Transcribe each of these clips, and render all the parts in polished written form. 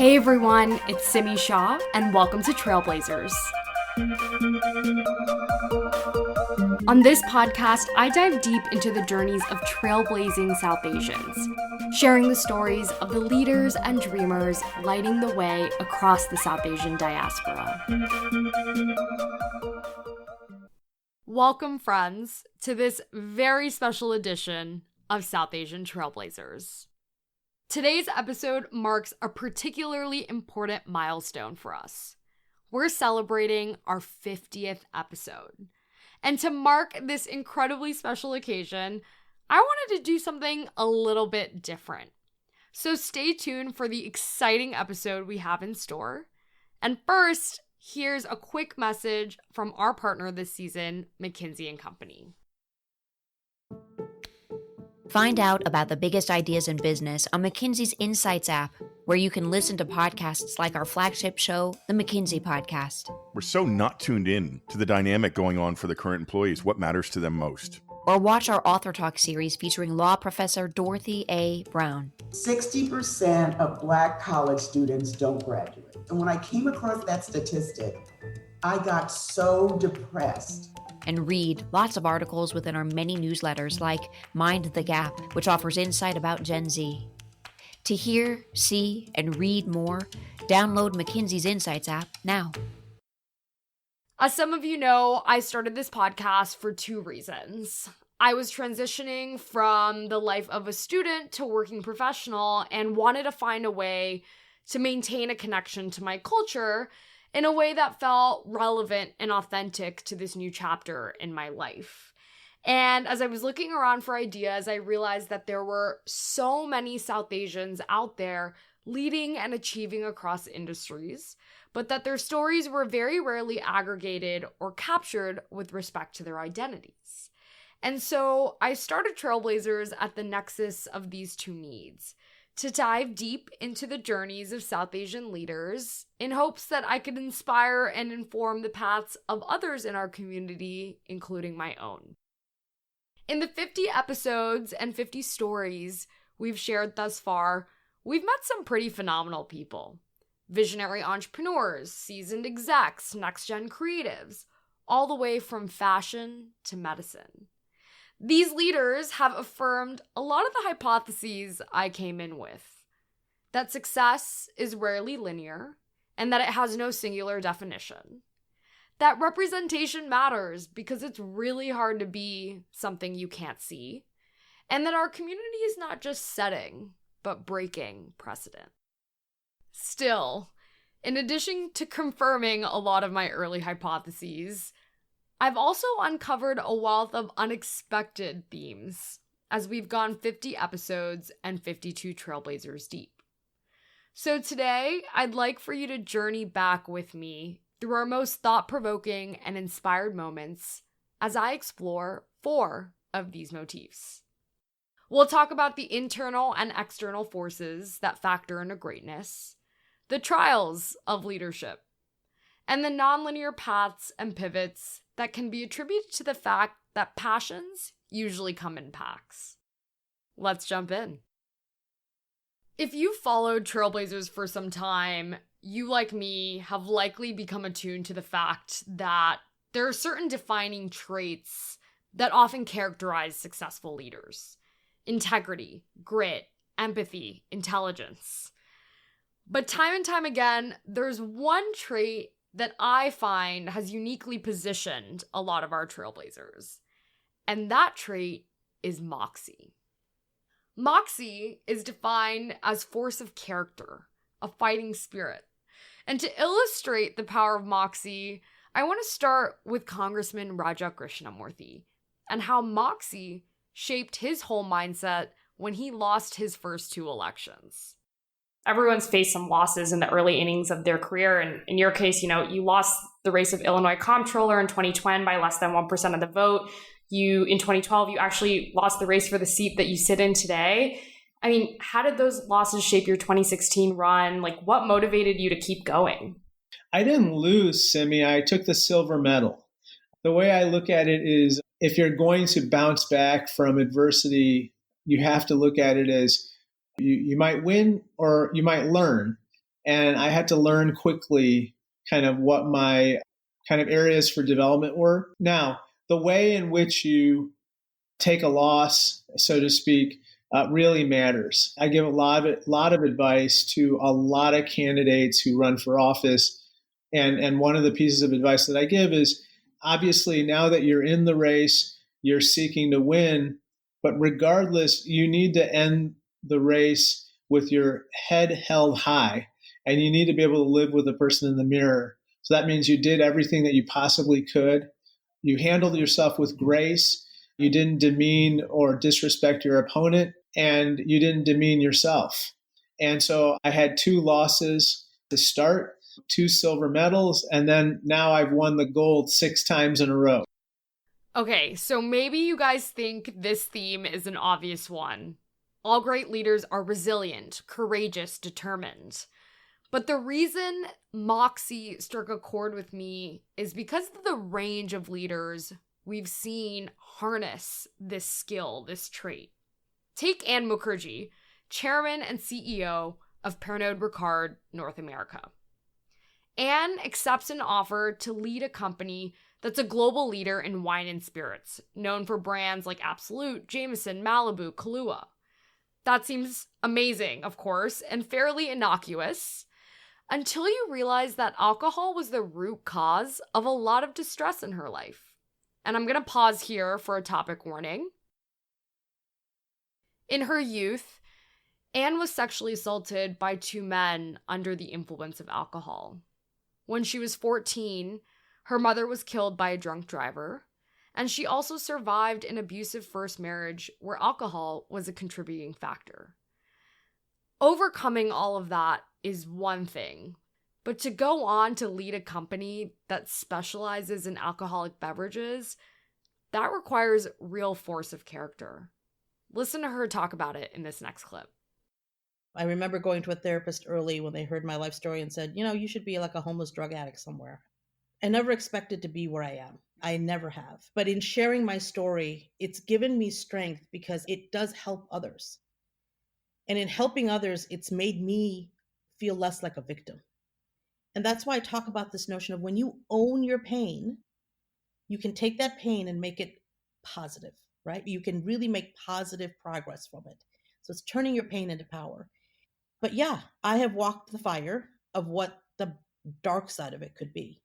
Hey everyone, it's Simi Shah, and welcome to Trailblazers. On this podcast, I dive deep into the journeys of trailblazing South Asians, sharing the stories of the leaders and dreamers lighting the way across the South Asian diaspora. Welcome, friends, to this very special edition of South Asian Trailblazers. Today's episode marks a particularly important milestone for us. We're celebrating our 50th episode. And to mark this incredibly special occasion, I wanted to do something a little bit different. So stay tuned for the exciting episode we have in store. And first, here's a quick message from our partner this season, McKinsey & Company. Find out about the biggest ideas in business on McKinsey's Insights app, where you can listen to podcasts like our flagship show, The McKinsey Podcast. We're so not tuned in to the dynamic going on for the current employees, what matters to them most. Or watch our Author Talk series featuring law professor Dorothy A. Brown. 60% of Black college students don't graduate. And when I came across that statistic, I got so depressed. And read lots of articles within our many newsletters like Mind the Gap, which offers insight about Gen Z. To hear, see, and read more, download McKinsey's Insights app now. As some of you know, I started this podcast for two reasons. I was transitioning from the life of a student to working professional and wanted to find a way to maintain a connection to my culture in a way that felt relevant and authentic to this new chapter in my life. And as I was looking around for ideas, I realized that there were so many South Asians out there leading and achieving across industries, but that their stories were very rarely aggregated or captured with respect to their identities. And so I started Trailblazers at the nexus of these two needs, to dive deep into the journeys of South Asian leaders in hopes that I could inspire and inform the paths of others in our community, including my own. In the 50 episodes and 50 stories we've shared thus far, we've met some pretty phenomenal people. Visionary entrepreneurs, seasoned execs, next-gen creatives, all the way from fashion to medicine. These leaders have affirmed a lot of the hypotheses I came in with. That success is rarely linear, and that it has no singular definition. That representation matters because it's really hard to be something you can't see, and that our community is not just setting, but breaking precedent. Still, in addition to confirming a lot of my early hypotheses, I've also uncovered a wealth of unexpected themes as we've gone 50 episodes and 52 Trailblazers deep. So today, I'd like for you to journey back with me through our most thought-provoking and inspired moments as I explore 4 of these motifs. We'll talk about the internal and external forces that factor into greatness, the trials of leadership, and the nonlinear paths and pivots that can be attributed to the fact that passions usually come in packs. Let's jump in. If you've followed Trailblazers for some time, you, like me, have likely become attuned to the fact that there are certain defining traits that often characterize successful leaders: integrity, grit, empathy, intelligence. But time and time again, there's one trait that I find has uniquely positioned a lot of our Trailblazers. And that trait is moxie. Moxie is defined as force of character, a fighting spirit. And to illustrate the power of moxie, I want to start with Congressman Raja Krishnamurthy and how moxie shaped his whole mindset when he lost his first 2 elections. Everyone's faced some losses in the early innings of their career. And in your case, you lost the race of Illinois comptroller in 2020 by less than 1% of the vote. In 2012, you actually lost the race for the seat that you sit in today. I mean, how did those losses shape your 2016 run? What motivated you to keep going? I didn't lose, Simi. I took the silver medal. The way I look at it is, if you're going to bounce back from adversity, you have to look at it as you might win or you might learn. And I had to learn quickly kind of what my kind of areas for development were. Now, the way in which you take a loss, so to speak, really matters. I give a lot of advice to a lot of candidates who run for office. And one of the pieces of advice that I give is, obviously, now that you're in the race, you're seeking to win. But regardless, you need to end the race with your head held high. And you need to be able to live with the person in the mirror. So that means you did everything that you possibly could. You handled yourself with grace. You didn't demean or disrespect your opponent, and you didn't demean yourself. And so I had 2 losses to start, 2 silver medals, and then now I've won the gold 6 times in a row. Okay, so maybe you guys think this theme is an obvious one. All great leaders are resilient, courageous, determined. But the reason Moxie struck a chord with me is because of the range of leaders we've seen harness this skill, this trait. Take Anne Mukherjee, chairman and CEO of Pernod Ricard North America. Anne accepts an offer to lead a company that's a global leader in wine and spirits, known for brands like Absolut, Jameson, Malibu, Kahlua. That seems amazing, of course, and fairly innocuous, until you realize that alcohol was the root cause of a lot of distress in her life. And I'm going to pause here for a topic warning. In her youth, Anne was sexually assaulted by 2 men under the influence of alcohol. When she was 14, her mother was killed by a drunk driver, and she also survived an abusive first marriage where alcohol was a contributing factor. Overcoming all of that is one thing, but to go on to lead a company that specializes in alcoholic beverages, that requires real force of character. Listen to her talk about it in this next clip. I remember going to a therapist early when they heard my life story and said, you should be like a homeless drug addict somewhere. I never expected to be where I am. I never have. But in sharing my story, it's given me strength because it does help others. And in helping others, it's made me feel less like a victim. And that's why I talk about this notion of when you own your pain, you can take that pain and make it positive, right? You can really make positive progress from it. So it's turning your pain into power. But yeah, I have walked the fire of what the dark side of it could be.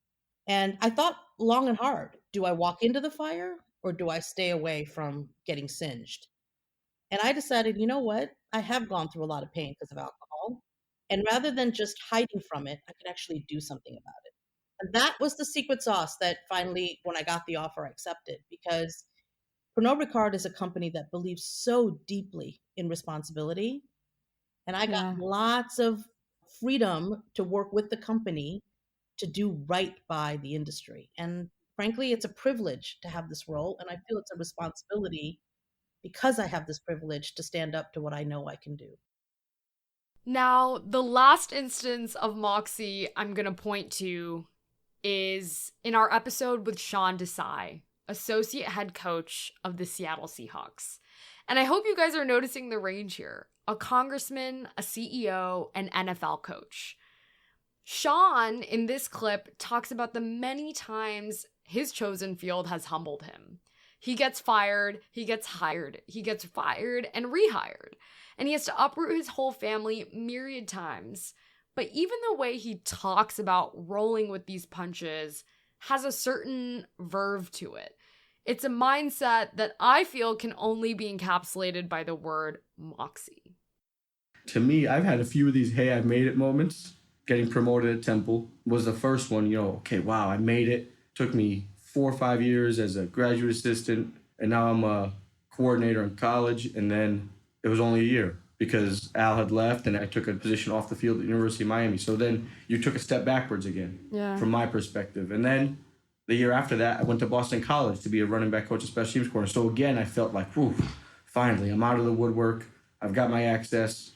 And I thought long and hard, do I walk into the fire or do I stay away from getting singed? And I decided, you know what? I have gone through a lot of pain because of alcohol. And rather than just hiding from it, I could actually do something about it. And that was the secret sauce that finally, when I got the offer, I accepted, because Pernod Ricard is a company that believes so deeply in responsibility. And I got lots of freedom to work with the company to do right by the industry. And frankly, it's a privilege to have this role. And I feel it's a responsibility because I have this privilege to stand up to what I know I can do. Now, the last instance of Moxie I'm going to point to is in our episode with Sean Desai, associate head coach of the Seattle Seahawks. And I hope you guys are noticing the range here. A congressman, a CEO, an NFL coach. Sean, in this clip, talks about the many times his chosen field has humbled him. He gets fired, he gets hired, he gets fired and rehired. And he has to uproot his whole family myriad times. But even the way he talks about rolling with these punches has a certain verve to it. It's a mindset that I feel can only be encapsulated by the word moxie. To me, I've had a few of these, hey, I've made it moments. Getting promoted at Temple was the first one, okay, wow, I made it. Took me 4 or 5 years as a graduate assistant, and now I'm a coordinator in college, and then it was only a year because Al had left and I took a position off the field at the University of Miami. So then you took a step backwards again, from my perspective. And then the year after that, I went to Boston College to be a running back coach at special teams corner. So again, I felt like, whew, finally, I'm out of the woodwork. I've got my access,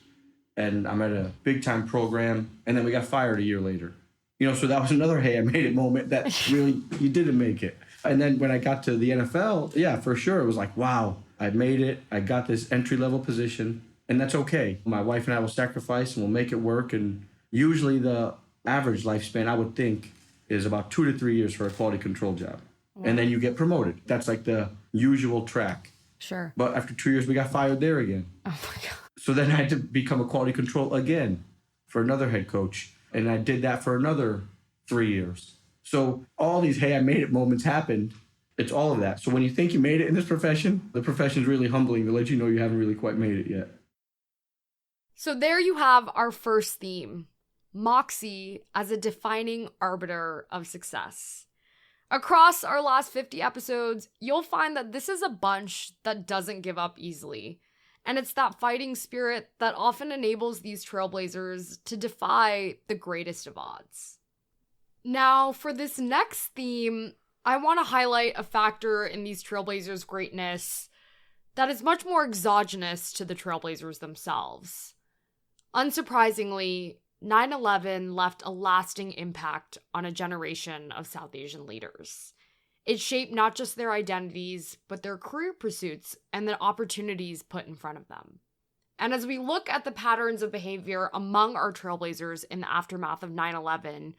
and I'm at a big-time program. And then we got fired a year later. So that was another, hey, I made it moment that really, you didn't make it. And then when I got to the NFL, yeah, for sure, it was like, wow, I made it. I got this entry-level position, and that's okay. My wife and I will sacrifice, and we'll make it work, and Usually the average lifespan, I would think, is about 2 to 3 years for a quality control job. And then you get promoted. That's like the usual track. Sure. But after 2 years, we got fired there again. Oh my God. So then I had to become a quality control again for another head coach. And I did that for another 3 years. So all these, hey, I made it moments happened. It's all of that. So when you think you made it in this profession, the profession is really humbling to let you know you haven't really quite made it yet. So there you have our first theme, moxie as a defining arbiter of success. Across our last 50 episodes, you'll find that this is a bunch that doesn't give up easily. And it's that fighting spirit that often enables these trailblazers to defy the greatest of odds. Now, for this next theme, I want to highlight a factor in these trailblazers' greatness that is much more exogenous to the trailblazers themselves. Unsurprisingly, 9/11 left a lasting impact on a generation of South Asian leaders. It shaped not just their identities, but their career pursuits and the opportunities put in front of them. And as we look at the patterns of behavior among our trailblazers in the aftermath of 9/11,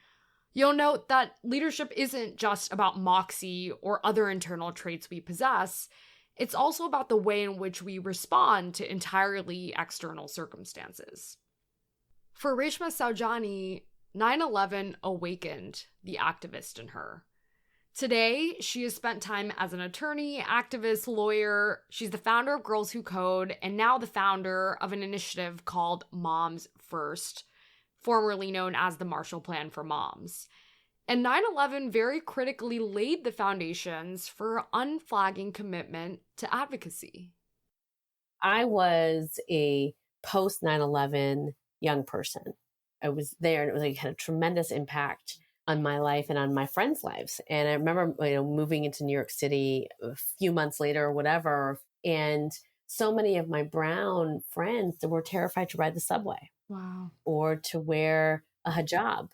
you'll note that leadership isn't just about moxie or other internal traits we possess. It's also about the way in which we respond to entirely external circumstances. For Reshma Saujani, 9/11 awakened the activist in her. Today, she has spent time as an attorney, activist, lawyer. She's the founder of Girls Who Code and now the founder of an initiative called Moms First, formerly known as the Marshall Plan for Moms. And 9/11 very critically laid the foundations for her unflagging commitment to advocacy. I was a post 9/11 young person. I was there and it had a tremendous impact on my life and on my friends' lives. And I remember, moving into New York City a few months later or whatever. And so many of my brown friends that were terrified to ride the subway. Wow. Or to wear a hijab.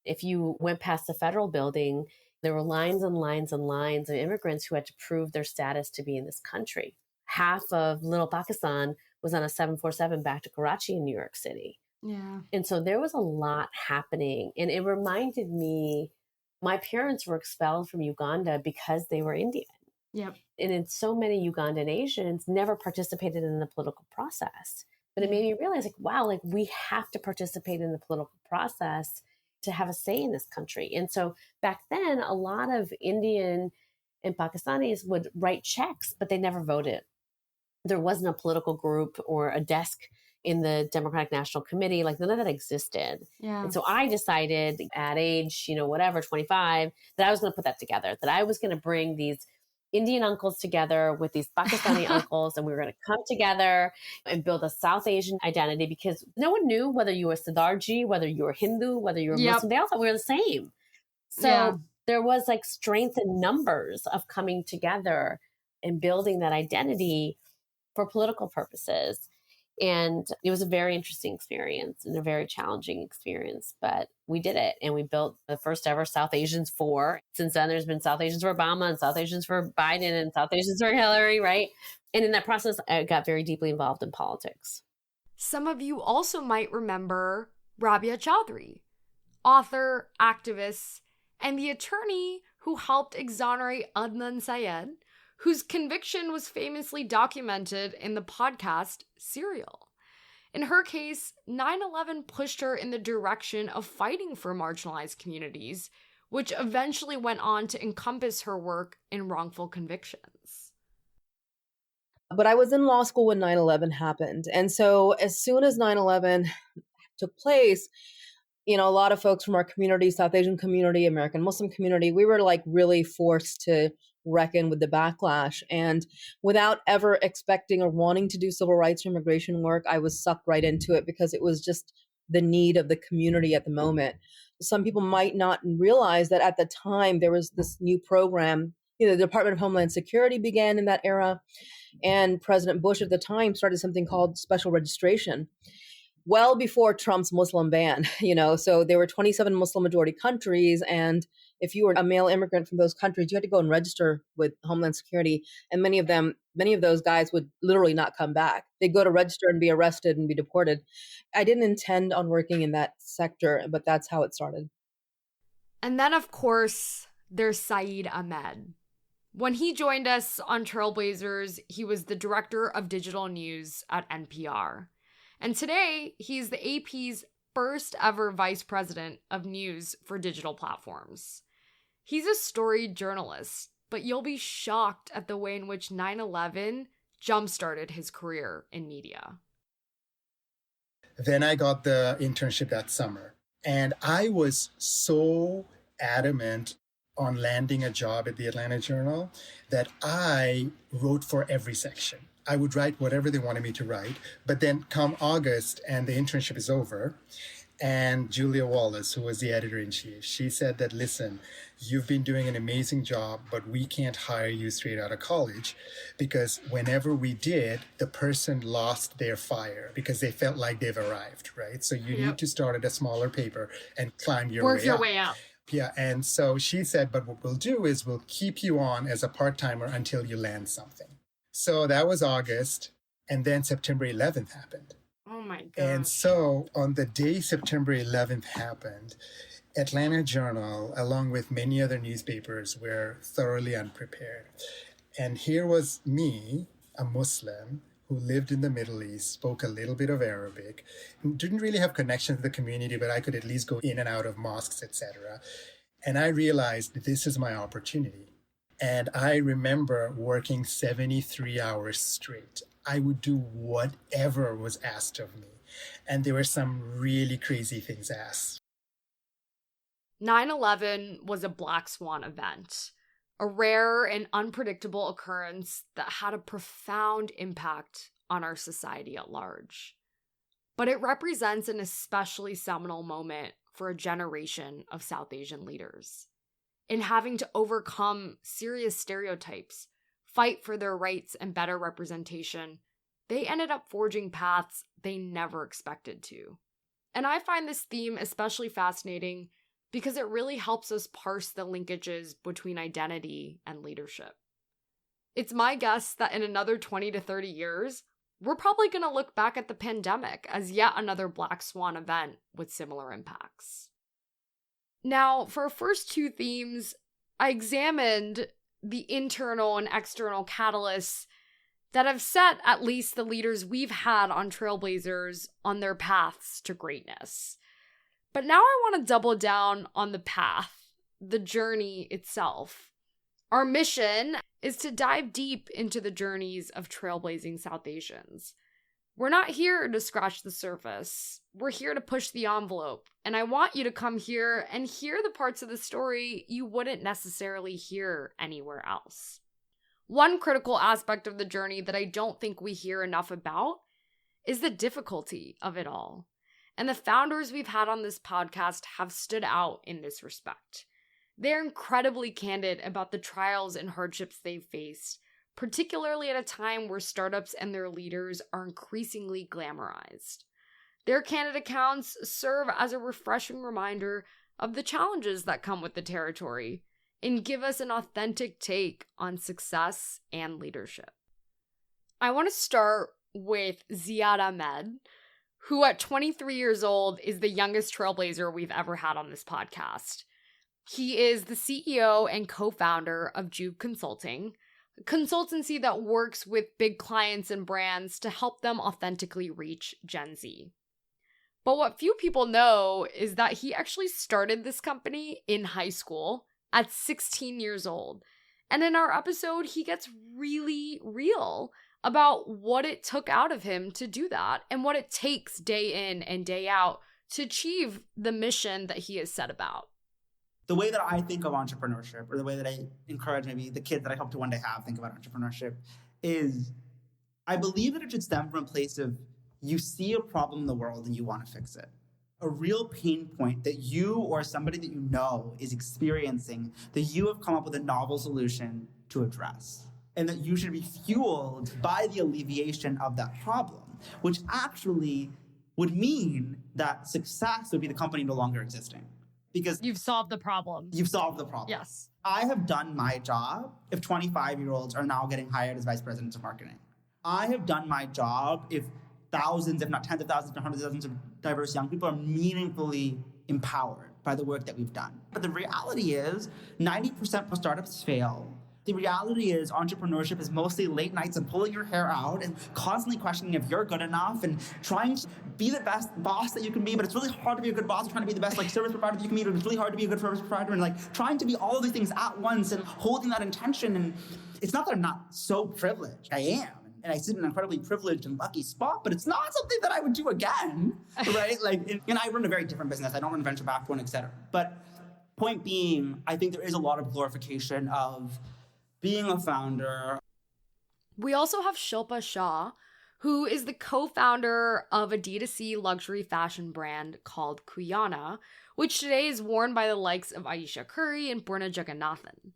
If you went past the federal building, there were lines and lines and lines of immigrants who had to prove their status to be in this country. Half of Little Pakistan was on a 747 back to Karachi in New York City. Yeah. And so there was a lot happening. And it reminded me, my parents were expelled from Uganda because they were Indian. Yep. And so many Ugandan Asians never participated in the political process. But it made me realize, wow, we have to participate in the political process to have a say in this country. And so back then, a lot of Indian and Pakistanis would write checks, but they never voted. There wasn't a political group or a desk in the Democratic National Committee. None of that existed. Yeah. And so I decided at age, 25, that I was going to put that together, that I was going to bring these Indian uncles together with these Pakistani uncles, and we were going to come together and build a South Asian identity, because no one knew whether you were Siddharji, whether you were Hindu, whether you were Muslim. They all thought we were the same. So there was strength in numbers of coming together and building that identity for political purposes. And it was a very interesting experience and a very challenging experience, but we did it. And we built the first ever South Asians for. Since then, there's been South Asians for Obama and South Asians for Biden and South Asians for Hillary, right? And in that process, I got very deeply involved in politics. Some of you also might remember Rabia Chaudhry, author, activist, and the attorney who helped exonerate Adnan Syed, whose conviction was famously documented in the podcast Serial. In her case, 9/11 pushed her in the direction of fighting for marginalized communities, which eventually went on to encompass her work in wrongful convictions. But I was in law school when 9/11 happened. And so as soon as 9/11 took place, a lot of folks from our community, South Asian community, American Muslim community, we were really forced to reckon with the backlash. And without ever expecting or wanting to do civil rights or immigration work, I was sucked right into it because it was just the need of the community at the moment. Some people might not realize that at the time there was this new program. The Department of Homeland Security began in that era, and President Bush at the time started something called special registration, well before Trump's Muslim ban, so there were 27 Muslim majority countries, and if you were a male immigrant from those countries, you had to go and register with Homeland Security. And many of those guys would literally not come back. They'd go to register and be arrested and be deported. I didn't intend on working in that sector, but that's how it started. And then, of course, there's Saeed Ahmed. When he joined us on Trailblazers, he was the director of digital news at NPR. And today, he's the AP's first ever vice president of news for digital platforms. He's a storied journalist, but you'll be shocked at the way in which 9/11 jump-started his career in media. Then I got the internship that summer, and I was so adamant on landing a job at the Atlanta Journal that I wrote for every section. I would write whatever they wanted me to write, but then come August and the internship is over, and Julia Wallace, who was the editor-in-chief, she said that, listen, you've been doing an amazing job, but we can't hire you straight out of college because whenever we did, the person lost their fire because they felt like they've arrived, right? So you need to start at a smaller paper and climb your way up. Work your way up. Yeah, and so she said, but what we'll do is we'll keep you on as a part-timer until you land something. So that was August, and then September 11th happened. Oh my God. And so on the day September 11th happened, Atlanta Journal, along with many other newspapers, were thoroughly unprepared. And here was me, a Muslim, who lived in the Middle East, spoke a little bit of Arabic, didn't really have connection to the community, but I could at least go in and out of mosques, etc. And I realized this is my opportunity. And I remember working 73 hours straight. I would do whatever was asked of me. And there were some really crazy things asked. 9/11 was a black swan event, a rare and unpredictable occurrence that had a profound impact on our society at large. But it represents an especially seminal moment for a generation of South Asian leaders. In having to overcome serious stereotypes, fight for their rights and better representation, they ended up forging paths they never expected to. And I find this theme especially fascinating because it really helps us parse the linkages between identity and leadership. It's my guess that in another 20 to 30 years, we're probably going to look back at the pandemic as yet another black swan event with similar impacts. Now, for our first two themes, I examined the internal and external catalysts that have set at least the leaders we've had on Trailblazers on their paths to greatness. But now I want to double down on the path, the journey itself. Our mission is to dive deep into the journeys of trailblazing South Asians. We're not here to scratch the surface. We're here to push the envelope. And I want you to come here and hear the parts of the story you wouldn't necessarily hear anywhere else. One critical aspect of the journey that I don't think we hear enough about is the difficulty of it all. And the founders we've had on this podcast have stood out in this respect. They're incredibly candid about the trials and hardships they've faced, particularly at a time where startups and their leaders are increasingly glamorized. Their candid accounts serve as a refreshing reminder of the challenges that come with the territory and give us an authentic take on success and leadership. I want to start with Ziad Ahmed, who at 23 years old is the youngest trailblazer we've ever had on this podcast. He is the CEO and co-founder of Juve Consulting, a consultancy that works with big clients and brands to help them authentically reach Gen Z. But what few people know is that he actually started this company in high school at 16 years old. And in our episode, he gets really real about what it took out of him to do that and what it takes day in and day out to achieve the mission that he has set about. The way that I think of entrepreneurship, or the way that I encourage maybe the kids that I hope to one day have think about entrepreneurship, is I believe that it should stem from a place of you see a problem in the world and you want to fix it. A real pain point that you or somebody that you know is experiencing that you have come up with a novel solution to address. And that you should be fueled by the alleviation of that problem, which actually would mean that success would be the company no longer existing. because You've solved the problem. you've solved the problem. Yes. I have done my job if 25-year-olds are now getting hired as vice presidents of marketing. I have done my job if thousands, if not tens of thousands, or hundreds of thousands of diverse young people are meaningfully empowered by the work that we've done. But the reality is 90% of startups fail. The reality is entrepreneurship is mostly late nights and pulling your hair out and constantly questioning if you're good enough and trying to be the best boss that you can be, but it's really hard to be a good boss, trying to be the best service provider that you can be, but it's really hard to be a good service provider, and trying to be all of these things at once and holding that intention. And it's not that I'm not so privileged. I am. And I sit in an incredibly privileged and lucky spot, but it's not something that I would do again, right? And I run a very different business. I don't run a venture-backed one, et cetera. But point being, I think there is a lot of glorification of being a founder. We also have Shilpa Shah, who is the co-founder of a D2C luxury fashion brand called Kuyana, which today is worn by the likes of Ayesha Curry and Purna Jagannathan.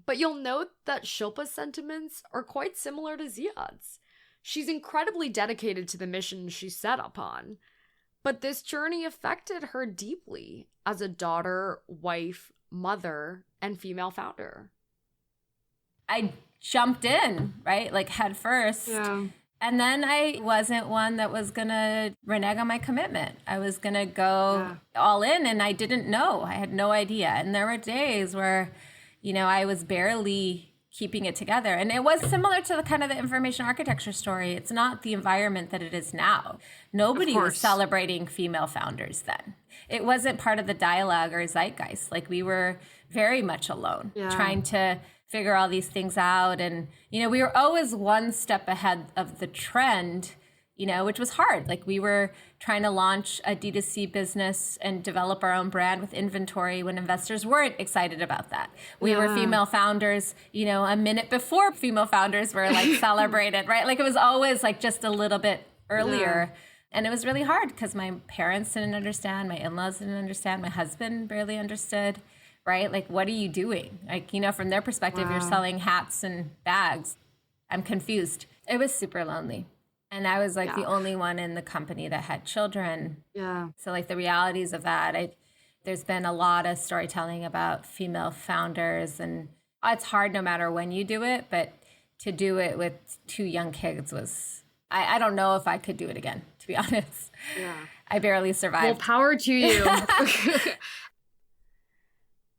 But you'll note that Shilpa's sentiments are quite similar to Ziad's. She's incredibly dedicated to the mission she set upon. But this journey affected her deeply as a daughter, wife, mother, and female founder. I jumped in, right? Head first. Yeah. And then I wasn't one that was going to renege on my commitment. I was going to go all in, and I didn't know. I had no idea. And there were days where, I was barely keeping it together. And it was similar to the information architecture story. It's not the environment that it is now. Nobody was celebrating female founders then. It wasn't part of the dialogue or zeitgeist. We were very much alone, trying to figure all these things out. And, we were always one step ahead of the trend, which was hard. We were trying to launch a D2C business and develop our own brand with inventory when investors weren't excited about that. We were female founders, a minute before female founders were celebrated, right? It was always just a little bit earlier. And it was really hard because my parents didn't understand, my in-laws didn't understand, my husband barely understood, right? What are you doing? From their perspective, you're selling hats and bags. I'm confused. It was super lonely. And I was the only one in the company that had children. Yeah. So the realities of that, there's been a lot of storytelling about female founders, and it's hard no matter when you do it, but to do it with 2 young kids was, I don't know if I could do it again, to be honest. Yeah. I barely survived. Well, power to you.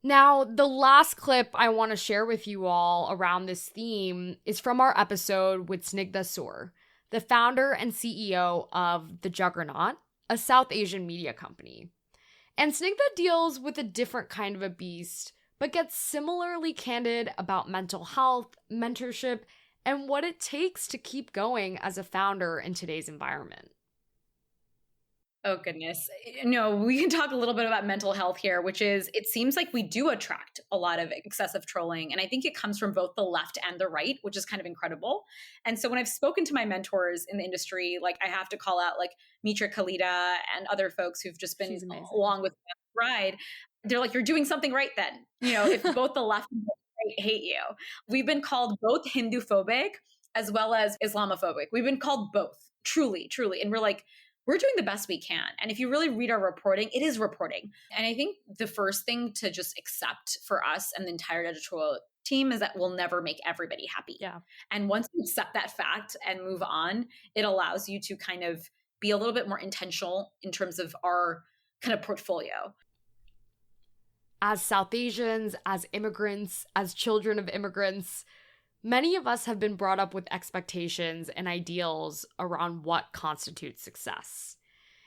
Now, the last clip I want to share with you all around this theme is from our episode with Snigdha Soor, the founder and CEO of The Juggernaut, a South Asian media company. And Snigdha deals with a different kind of a beast, but gets similarly candid about mental health, mentorship, and what it takes to keep going as a founder in today's environment. Oh, goodness. We can talk a little bit about mental health here, which is, it seems like we do attract a lot of excessive trolling. And I think it comes from both the left and the right, which is kind of incredible. And so when I've spoken to my mentors in the industry, I have to call out Mitra Kalita and other folks who've just been along with the ride. They're you're doing something right then. If both the left and the right hate you. We've been called both Hindu-phobic as well as Islamophobic. We've been called both, truly. And we're doing the best we can. And if you really read our reporting, it is reporting. And I think the first thing to just accept for us and the entire editorial team is that we'll never make everybody happy. Yeah. And once you accept that fact and move on, it allows you to kind of be a little bit more intentional in terms of our kind of portfolio. As South Asians, as immigrants, as children of immigrants, many of us have been brought up with expectations and ideals around what constitutes success.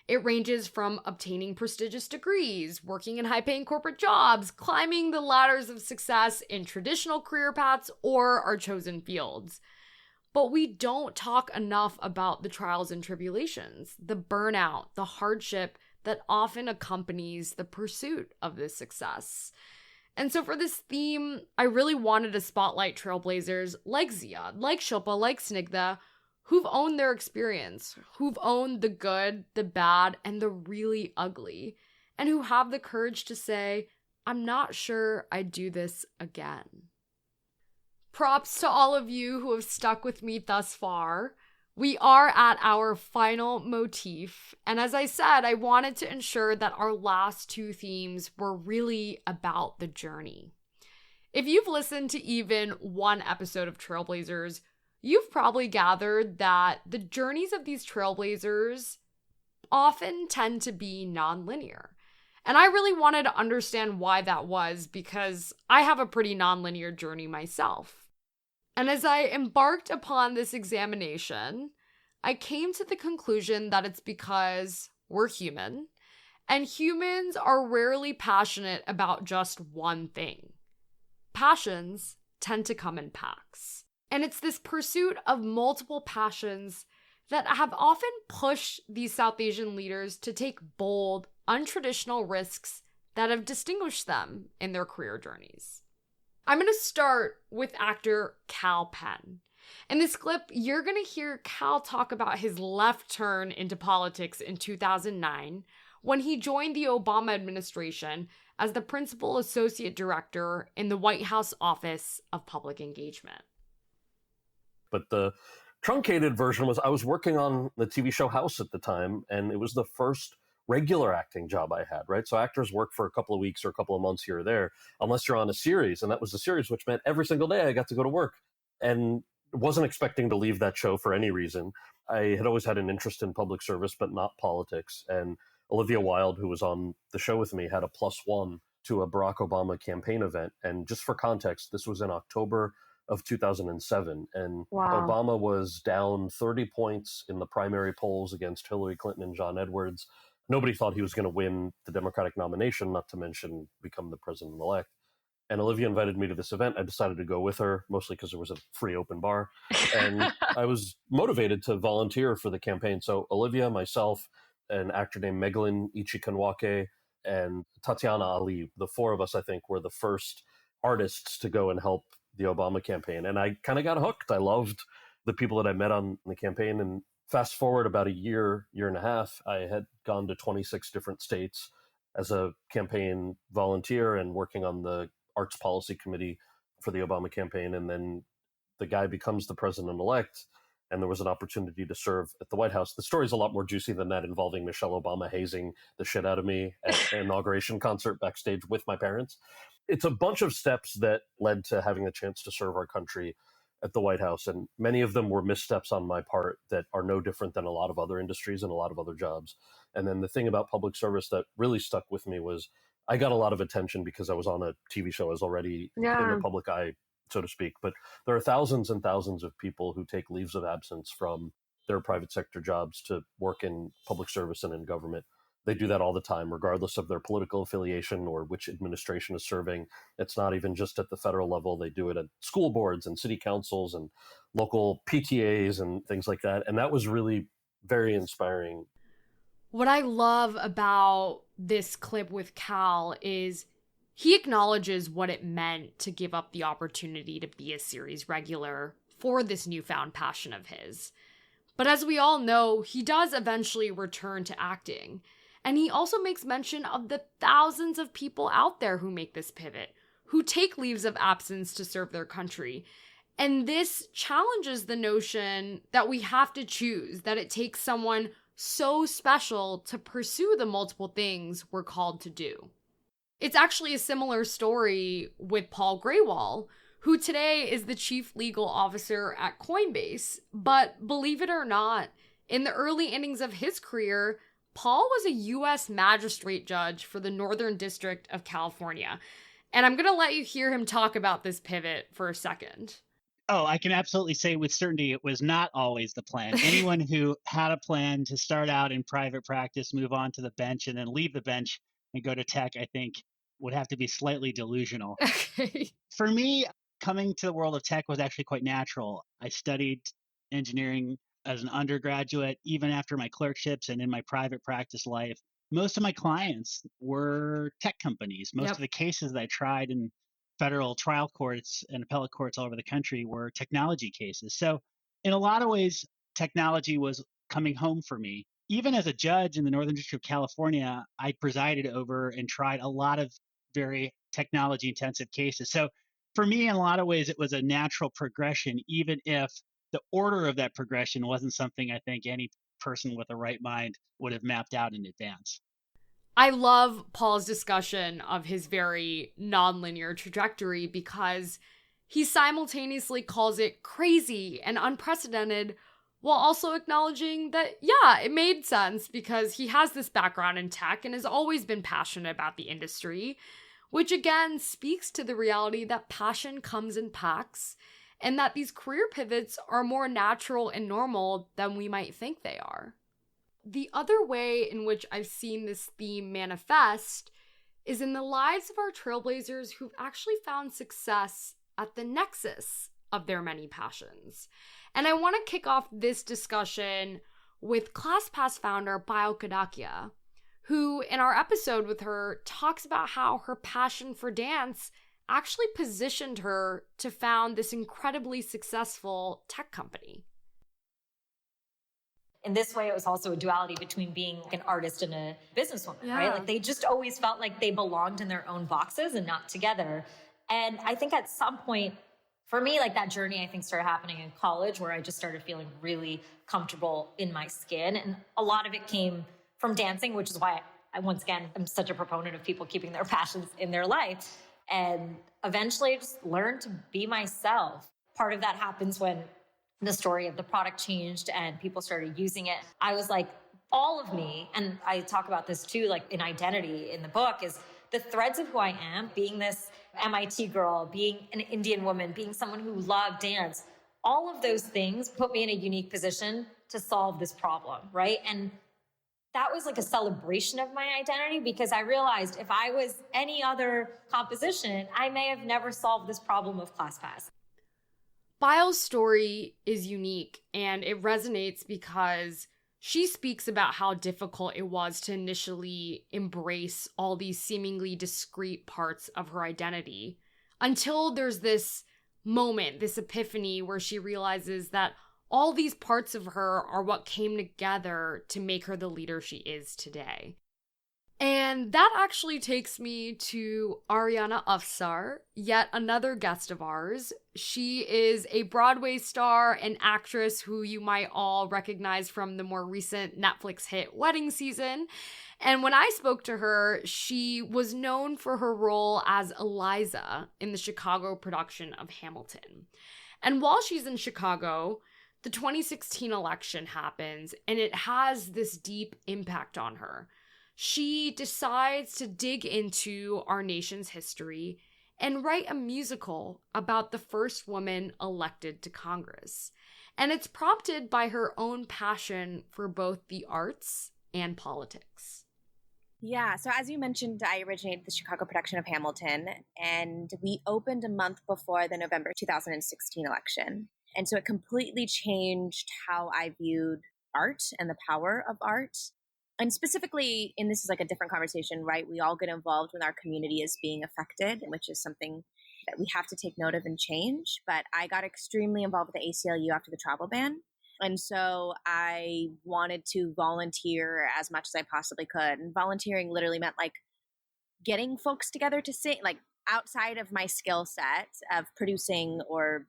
It ranges from obtaining prestigious degrees, working in high-paying corporate jobs, climbing the ladders of success in traditional career paths or our chosen fields. But we don't talk enough about the trials and tribulations, the burnout, the hardship that often accompanies the pursuit of this success. And so for this theme, I really wanted to spotlight trailblazers like Ziad, like Shilpa, like Snigdha, who've owned their experience, who've owned the good, the bad, and the really ugly, and who have the courage to say, I'm not sure I'd do this again. Props to all of you who have stuck with me thus far. We are at our final motif, and as I said, I wanted to ensure that our last two themes were really about the journey. If you've listened to even one episode of Trailblazers, you've probably gathered that the journeys of these trailblazers often tend to be nonlinear. And I really wanted to understand why that was, because I have a pretty nonlinear journey myself. And as I embarked upon this examination, I came to the conclusion that it's because we're human, and humans are rarely passionate about just one thing. Passions tend to come in packs. And it's this pursuit of multiple passions that have often pushed these South Asian leaders to take bold, untraditional risks that have distinguished them in their career journeys. I'm going to start with actor Kal Penn. In this clip, you're going to hear Kal talk about his left turn into politics in 2009 when he joined the Obama administration as the principal associate director in the White House Office of Public Engagement. But the truncated version was I was working on the TV show House at the time, and it was the first regular acting job I had, right? So actors work for a couple of weeks or a couple of months here or there, unless you're on a series. And that was a series, which meant every single day I got to go to work. And wasn't expecting to leave that show for any reason. I had always had an interest in public service, but not politics. And Olivia Wilde, who was on the show with me, had a +1 to a Barack Obama campaign event. And just for context, this was in October of 2007. And Wow. Obama was down 30 points in the primary polls against Hillary Clinton and John Edwards. Nobody thought he was going to win the Democratic nomination, not to mention become the president-elect. And Olivia invited me to this event. I decided to go with her, mostly because there was a free open bar. And I was motivated to volunteer for the campaign. So Olivia, myself, an actor named Megalyn Ichikanwake, and Tatiana Ali, the four of us, I think, were the first artists to go and help the Obama campaign. And I kind of got hooked. I loved the people that I met on the campaign. And fast forward about a year and a half, I had gone to 26 different states as a campaign volunteer and working on the Arts Policy Committee for the Obama campaign. And then the guy becomes the president-elect, and there was an opportunity to serve at the White House. The story's a lot more juicy than that, involving Michelle Obama hazing the shit out of me at an inauguration concert backstage with my parents. It's a bunch of steps that led to having the chance to serve our country at the White House, and many of them were missteps on my part that are no different than a lot of other industries and a lot of other jobs. And then the thing about public service that really stuck with me was I got a lot of attention because I was on a TV show. I was already in the public eye, so to speak. But there are thousands and thousands of people who take leaves of absence from their private sector jobs to work in public service and in government. They do that all the time, regardless of their political affiliation or which administration is serving. It's not even just at the federal level. They do it at school boards and city councils and local PTAs and things like that. And that was really very inspiring. What I love about this clip with Kal is he acknowledges what it meant to give up the opportunity to be a series regular for this newfound passion of his. But as we all know, he does eventually return to acting. And he also makes mention of the thousands of people out there who make this pivot, who take leaves of absence to serve their country. And this challenges the notion that we have to choose, that it takes someone so special to pursue the multiple things we're called to do. It's actually a similar story with Paul Grewal, who today is the chief legal officer at Coinbase. But believe it or not, in the early innings of his career, Paul was a U.S. magistrate judge for the Northern District of California. And I'm going to let you hear him talk about this pivot for a second. Oh, I can absolutely say with certainty it was not always the plan. Anyone who had a plan to start out in private practice, move on to the bench, and then leave the bench and go to tech, I think would have to be slightly delusional. Okay. For me, coming to the world of tech was actually quite natural. I studied engineering as an undergraduate, even after my clerkships and in my private practice life. Most of my clients were tech companies. Most of the cases that I tried in federal trial courts and appellate courts all over the country were technology cases. So in a lot of ways, technology was coming home for me. Even as a judge in the Northern District of California, I presided over and tried a lot of very technology intensive cases. So for me, in a lot of ways, it was a natural progression, even if the order of that progression wasn't something I think any person with a right mind would have mapped out in advance. I love Paul's discussion of his very nonlinear trajectory because he simultaneously calls it crazy and unprecedented while also acknowledging that, yeah, it made sense because he has this background in tech and has always been passionate about the industry, which again speaks to the reality that passion comes in packs and that these career pivots are more natural and normal than we might think they are. The other way in which I've seen this theme manifest is in the lives of our trailblazers who've actually found success at the nexus of their many passions. And I want to kick off this discussion with ClassPass founder Bayo Kadakia, who in our episode with her talks about how her passion for dance actually positioned her to found this incredibly successful tech company. In this way, it was also a duality between being an artist and a businesswoman, right? Like they just always felt like they belonged in their own boxes and not together. And I think at some point, for me, like that journey, I think started happening in college where I just started feeling really comfortable in my skin. And a lot of it came from dancing, which is why I once again, I'm such a proponent of people keeping their passions in their life. And eventually I just learned to be myself. Part of that happens when the story of the product changed and people started using it. I was like, all of me, and I talk about this too, like in identity in the book, is the threads of who I am, being this MIT girl, being an Indian woman, being someone who loved dance. All of those things put me in a unique position to solve this problem, right? And that was like a celebration of my identity because I realized if I was any other composition, I may have never solved this problem of ClassPass. Bayo's story is unique and it resonates because she speaks about how difficult it was to initially embrace all these seemingly discrete parts of her identity until there's this moment, this epiphany where she realizes that all these parts of her are what came together to make her the leader she is today. And that actually takes me to Ariana Afsar, yet another guest of ours. She is a Broadway star and actress who you might all recognize from the more recent Netflix hit Wedding Season. And when I spoke to her, she was known for her role as Eliza in the Chicago production of Hamilton. And while she's in Chicago, the 2016 election happens, and it has this deep impact on her. She decides to dig into our nation's history and write a musical about the first woman elected to Congress. And it's prompted by her own passion for both the arts and politics. Yeah, so as you mentioned, I originated the Chicago production of Hamilton, and we opened a month before the November 2016 election. And so it completely changed how I viewed art and the power of art. And specifically, and this is like a different conversation, right? We all get involved when our community is being affected, which is something that we have to take note of and change. But I got extremely involved with the ACLU after the travel ban. And so I wanted to volunteer as much as I possibly could. And volunteering literally meant like getting folks together to sing, like outside of my skill set of producing or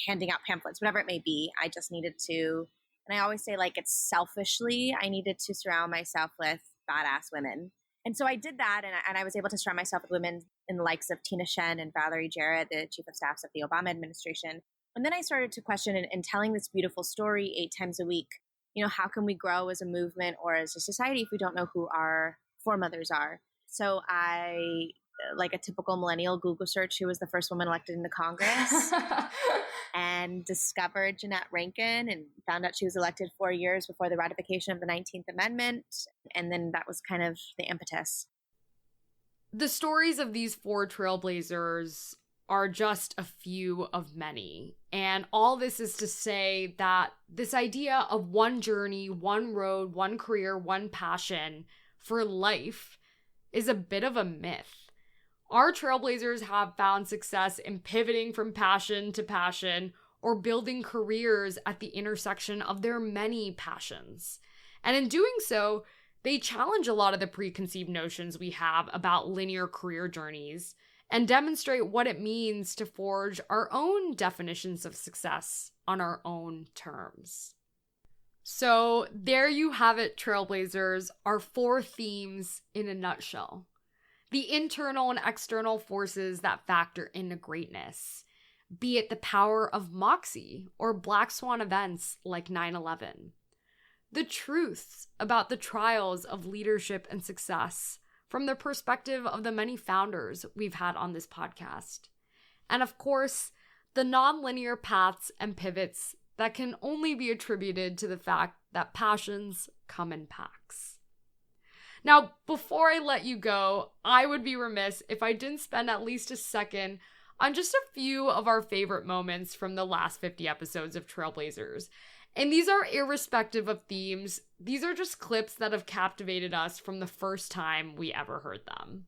handing out pamphlets, whatever it may be. I just needed to, and I always say like it's selfishly, I needed to surround myself with badass women. And so I did that, and I was able to surround myself with women in the likes of Tina Shen and Valerie Jarrett, the chief of staffs of the Obama administration. And then I started to question and telling this beautiful story 8 times a week. You know, how can we grow as a movement or as a society if we don't know who our foremothers are? So I, like a typical millennial, Google search who was the first woman elected into Congress and discovered Jeanette Rankin and found out she was elected 4 years before the ratification of the 19th Amendment. And then that was kind of the impetus. The stories of these 4 trailblazers are just a few of many. And all this is to say that this idea of one journey, one road, one career, one passion for life is a bit of a myth. Our trailblazers have found success in pivoting from passion to passion or building careers at the intersection of their many passions. And in doing so, they challenge a lot of the preconceived notions we have about linear career journeys and demonstrate what it means to forge our own definitions of success on our own terms. So there you have it, Trailblazers, our 4 themes in a nutshell. The internal and external forces that factor into greatness, be it the power of moxie or black swan events like 9/11. The truths about the trials of leadership and success from the perspective of the many founders we've had on this podcast. And of course, the nonlinear paths and pivots that can only be attributed to the fact that passions come in packs. Now, before I let you go, I would be remiss if I didn't spend at least a second on just a few of our favorite moments from the last 50 episodes of Trailblazers. And these are irrespective of themes. These are just clips that have captivated us from the first time we ever heard them.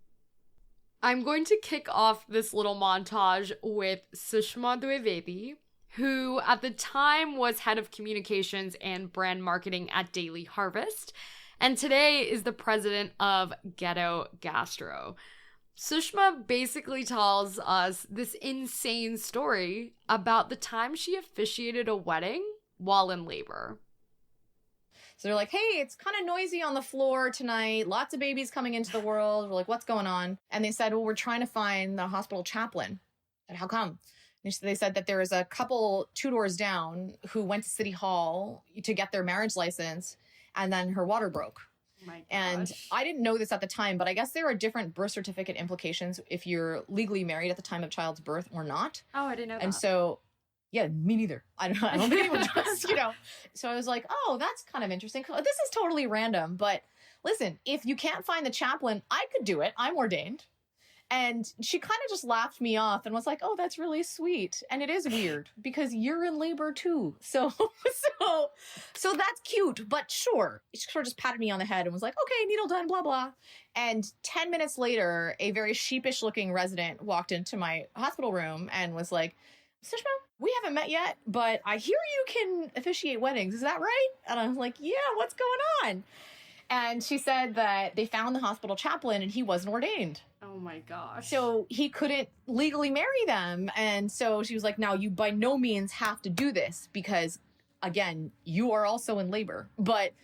I'm going to kick off this little montage with Sushma Dwivedi, who at the time was head of communications and brand marketing at Daily Harvest, and today is the president of Ghetto Gastro. Sushma basically tells us this insane story about the time she officiated a wedding while in labor. So they're like, hey, it's kind of noisy on the floor tonight. Lots of babies coming into the world. We're like, what's going on? And they said, well, we're trying to find the hospital chaplain. And how come? They said that there was a couple 2 doors down who went to City Hall to get their marriage license, and then her water broke. Oh my gosh. And I didn't know this at the time, but I guess there are different birth certificate implications if you're legally married at the time of child's birth or not. Oh, I didn't know that. And so, yeah, me neither. I don't think anyone does, So I was like, oh, that's kind of interesting. This is totally random, but listen, if you can't find the chaplain, I could do it. I'm ordained. And she kind of just laughed me off and was like, oh, that's really sweet. And it is weird because you're in labor too. So that's cute, but sure. She sort of just patted me on the head and was like, okay, needle done, blah, blah. And 10 minutes later, a very sheepish looking resident walked into my hospital room and was like, Sushma, we haven't met yet, but I hear you can officiate weddings. Is that right? And I was like, yeah, what's going on? And she said that they found the hospital chaplain and he wasn't ordained. Oh my gosh. So he couldn't legally marry them. And so she was like, now you by no means have to do this because, again, you are also in labor. But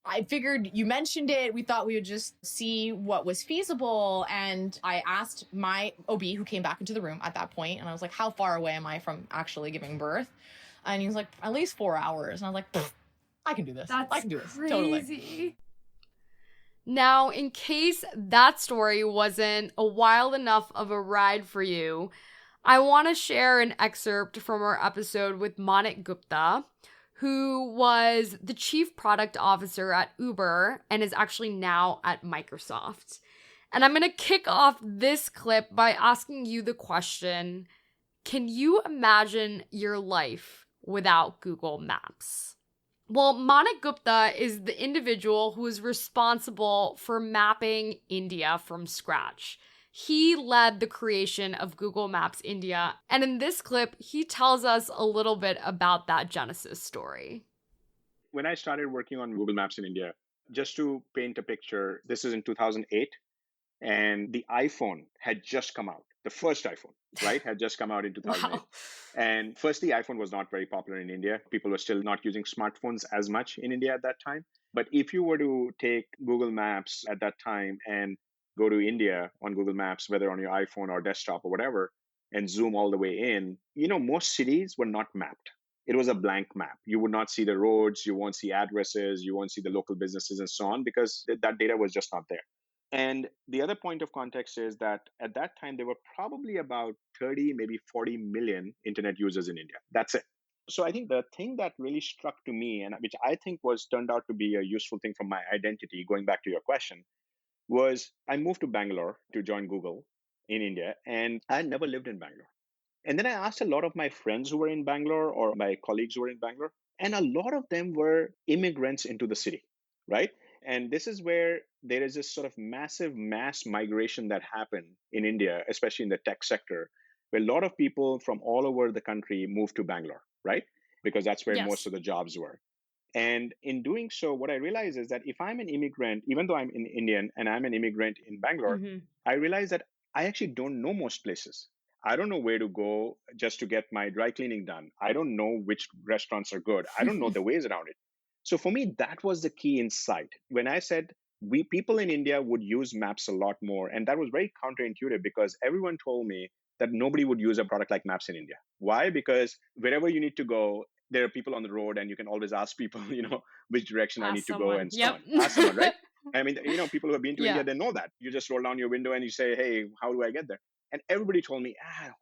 I figured you mentioned it. We thought we would just see what was feasible. And I asked my OB who came back into the room at that point, and I was like, how far away am I from actually giving birth? And he was like, at least 4 hours. And I was like, I can do this. I can do this. Crazy. Totally. Now, in case that story wasn't a wild enough of a ride for you, I want to share an excerpt from our episode with Manik Gupta, who was the chief product officer at Uber and is actually now at Microsoft. And I'm going to kick off this clip by asking you the question, can you imagine your life without Google Maps? Well, Manik Gupta is the individual who is responsible for mapping India from scratch. He led the creation of Google Maps India, and in this clip, he tells us a little bit about that genesis story. When I started working on Google Maps in India, just to paint a picture, this is in 2008, and the iPhone had just come out. The first iPhone, right, had just come out in 2008. Wow. And first, the iPhone was not very popular in India. People were still not using smartphones as much in India at that time. But if you were to take Google Maps at that time and go to India on Google Maps, whether on your iPhone or desktop or whatever, and zoom all the way in, most cities were not mapped. It was a blank map. You would not see the roads, you won't see addresses, you won't see the local businesses and so on, because that data was just not there. And the other point of context is that at that time, there were probably about 30, maybe 40 million internet users in India. That's it. So I think the thing that really struck to me, and which I think turned out to be a useful thing for my identity, going back to your question, was I moved to Bangalore to join Google in India, and I had never lived in Bangalore. And then I asked a lot of my friends who were in Bangalore or my colleagues who were in Bangalore, and a lot of them were immigrants into the city, right? And this is where there is this sort of massive mass migration that happened in India, especially in the tech sector, where a lot of people from all over the country moved to Bangalore, right? Because that's where most of the jobs were. And in doing so, what I realized is that if I'm an immigrant, even though I'm an Indian and I'm an immigrant in Bangalore, I realize that I actually don't know most places. I don't know where to go just to get my dry cleaning done. I don't know which restaurants are good. I don't know the ways around it. So for me, that was the key insight. When I said people in India would use maps a lot more, and that was very counterintuitive because everyone told me that nobody would use a product like maps in India. Why? Because wherever you need to go, there are people on the road and you can always ask people, which direction I need to go and so on. Ask someone, right? I mean, people who have been to India, they know that. You just roll down your window and you say, hey, how do I get there? And everybody told me,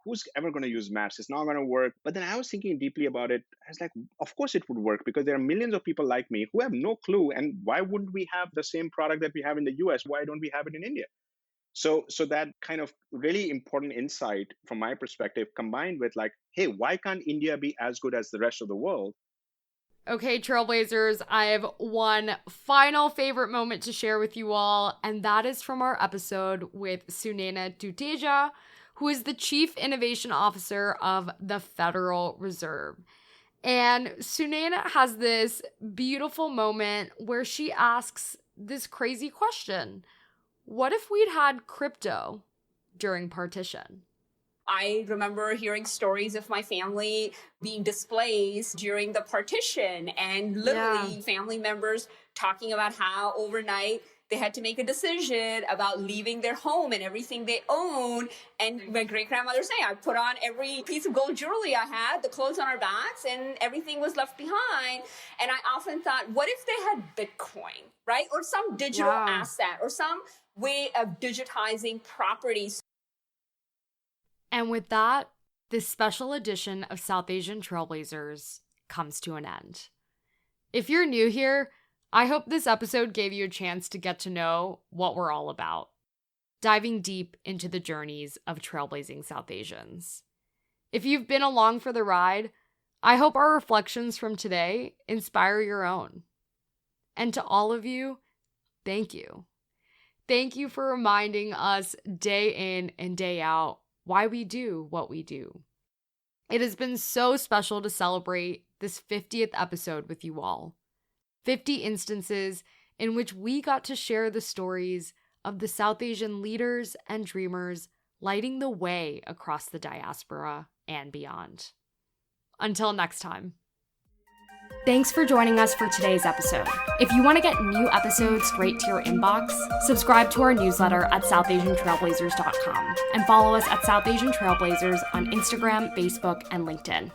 who's ever going to use maps? It's not going to work. But then I was thinking deeply about it. I was like, of course it would work because there are millions of people like me who have no clue. And why wouldn't we have the same product that we have in the US? Why don't we have it in India? So that kind of really important insight from my perspective combined with like, hey, why can't India be as good as the rest of the world? Okay, Trailblazers, I have one final favorite moment to share with you all, and that is from our episode with Sunena Duteja, who is the Chief Innovation Officer of the Federal Reserve. And Sunena has this beautiful moment where she asks this crazy question. What if we'd had crypto during partition? I remember hearing stories of my family being displaced during the partition and literally family members talking about how overnight they had to make a decision about leaving their home and everything they own. And my great-grandmother saying, I put on every piece of gold jewelry I had, the clothes on our backs, and everything was left behind. And I often thought, what if they had Bitcoin, right? Or some digital asset or some way of digitizing properties. And with that, this special edition of South Asian Trailblazers comes to an end. If you're new here, I hope this episode gave you a chance to get to know what we're all about, diving deep into the journeys of trailblazing South Asians. If you've been along for the ride, I hope our reflections from today inspire your own. And to all of you, thank you. Thank you for reminding us day in and day out why we do what we do. It has been so special to celebrate this 50th episode with you all. 50 instances in which we got to share the stories of the South Asian leaders and dreamers lighting the way across the diaspora and beyond. Until next time. Thanks for joining us for today's episode. If you want to get new episodes straight to your inbox, subscribe to our newsletter at southasiantrailblazers.com and follow us at South Asian Trailblazers on Instagram, Facebook, and LinkedIn.